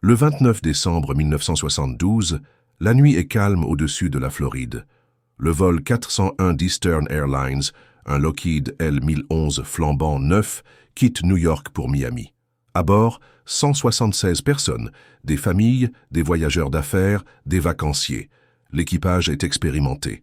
Le 29 décembre 1972, la nuit est calme au-dessus de la Floride. Le vol 401 d'Eastern Airlines, un Lockheed L-1011 flambant neuf, quitte New York pour Miami. À bord, 176 personnes, des familles, des voyageurs d'affaires, des vacanciers. L'équipage est expérimenté.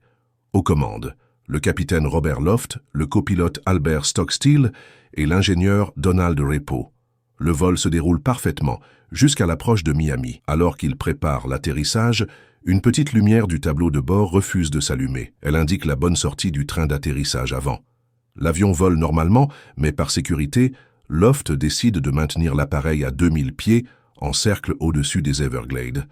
Aux commandes, le capitaine Robert Loft, le copilote Albert Stockstill et l'ingénieur Donald Repo. Le vol se déroule parfaitement jusqu'à l'approche de Miami. Alors qu'il prépare l'atterrissage, une petite lumière du tableau de bord refuse de s'allumer. Elle indique la bonne sortie du train d'atterrissage avant. L'avion vole normalement, mais par sécurité, Loft décide de maintenir l'appareil à 2000 pieds, en cercle au-dessus des Everglades.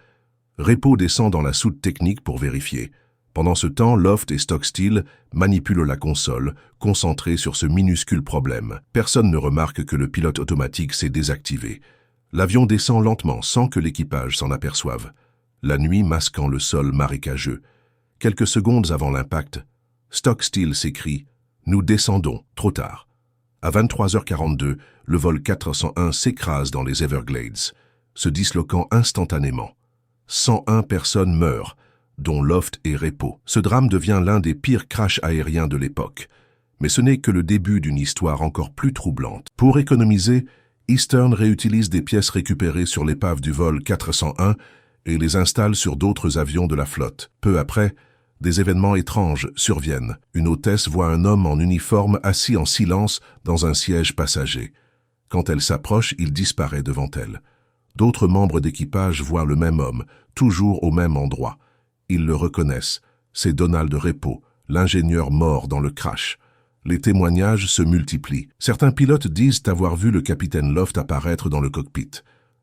Repo descend dans la soute technique pour vérifier. Pendant ce temps, Loft et Stockstill manipulent la console, concentrés sur ce minuscule problème. Personne ne remarque que le pilote automatique s'est désactivé. L'avion descend lentement sans que l'équipage s'en aperçoive. La nuit masquant le sol marécageux. Quelques secondes avant l'impact, Stockstill s'écrie « Nous descendons, trop tard ». À 23h42, le vol 401 s'écrase dans les Everglades, se disloquant instantanément. 101 personnes meurent, dont Loft et Repo. Ce drame devient l'un des pires crashs aériens de l'époque. Mais ce n'est que le début d'une histoire encore plus troublante. Pour économiser, Eastern réutilise des pièces récupérées sur l'épave du vol 401 et les installe sur d'autres avions de la flotte. Peu après, des événements étranges surviennent. Une hôtesse voit un homme en uniforme assis en silence dans un siège passager. Quand elle s'approche, il disparaît devant elle. D'autres membres d'équipage voient le même homme, toujours au même endroit. Ils le reconnaissent. C'est Donald Repo, l'ingénieur mort dans le crash. Les témoignages se multiplient. Certains pilotes disent avoir vu le capitaine Loft apparaître dans le cockpit.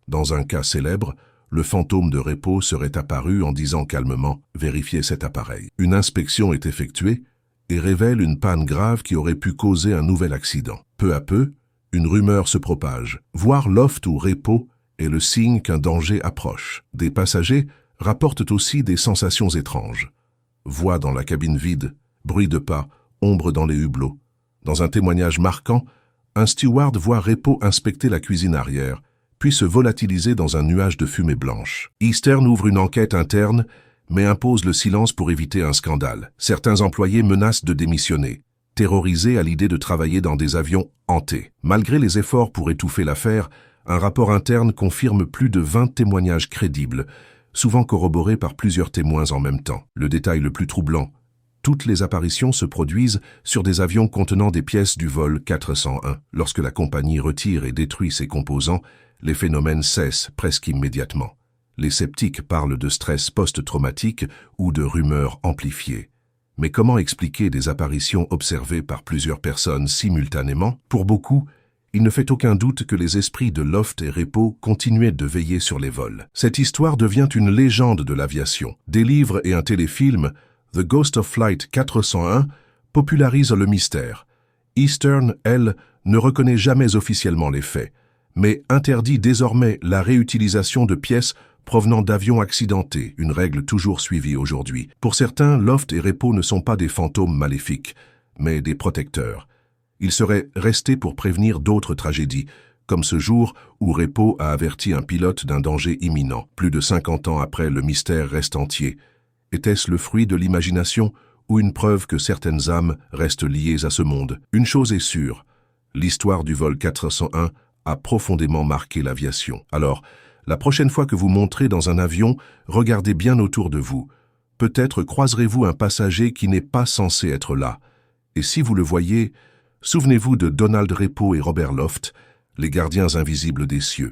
Dans un cas célèbre, le fantôme de Repo serait apparu en disant calmement « Vérifiez cet appareil ». Une inspection est effectuée et révèle une panne grave qui aurait pu causer un nouvel accident. Peu à peu, une rumeur se propage. Voir Loft ou Repo est le signe qu'un danger approche. Des passagers rapportent aussi des sensations étranges. Voix dans la cabine vide, bruit de pas, ombre dans les hublots. Dans un témoignage marquant, un steward voit Repo inspecter la cuisine arrière, puis se volatiliser dans un nuage de fumée blanche. Eastern ouvre une enquête interne, mais impose le silence pour éviter un scandale. Certains employés menacent de démissionner, terrorisés à l'idée de travailler dans des avions hantés. Malgré les efforts pour étouffer l'affaire, un rapport interne confirme plus de 20 témoignages crédibles, souvent corroborés par plusieurs témoins en même temps. Le détail le plus troublant, toutes les apparitions se produisent sur des avions contenant des pièces du vol 401. Lorsque la compagnie retire et détruit ses composants, les phénomènes cessent presque immédiatement. Les sceptiques parlent de stress post-traumatique ou de rumeurs amplifiées. Mais comment expliquer des apparitions observées par plusieurs personnes simultanément? Pour beaucoup, il ne fait aucun doute que les esprits de Loft et Repo continuaient de veiller sur les vols. Cette histoire devient une légende de l'aviation. Des livres et un téléfilm, The Ghost of Flight 401, popularisent le mystère. Eastern, elle, ne reconnaît jamais officiellement les faits, mais interdit désormais la réutilisation de pièces provenant d'avions accidentés, une règle toujours suivie aujourd'hui. Pour certains, Loft et Repo ne sont pas des fantômes maléfiques, mais des protecteurs. Ils seraient restés pour prévenir d'autres tragédies, comme ce jour où Repo a averti un pilote d'un danger imminent. Plus de 50 ans après, le mystère reste entier. Était-ce le fruit de l'imagination ou une preuve que certaines âmes restent liées à ce monde? Une chose est sûre, l'histoire du vol 401 a profondément marqué l'aviation. Alors, la prochaine fois que vous monterez dans un avion, regardez bien autour de vous. Peut-être croiserez-vous un passager qui n'est pas censé être là. Et si vous le voyez, souvenez-vous de Donald Repo et Robert Loft, les gardiens invisibles des cieux.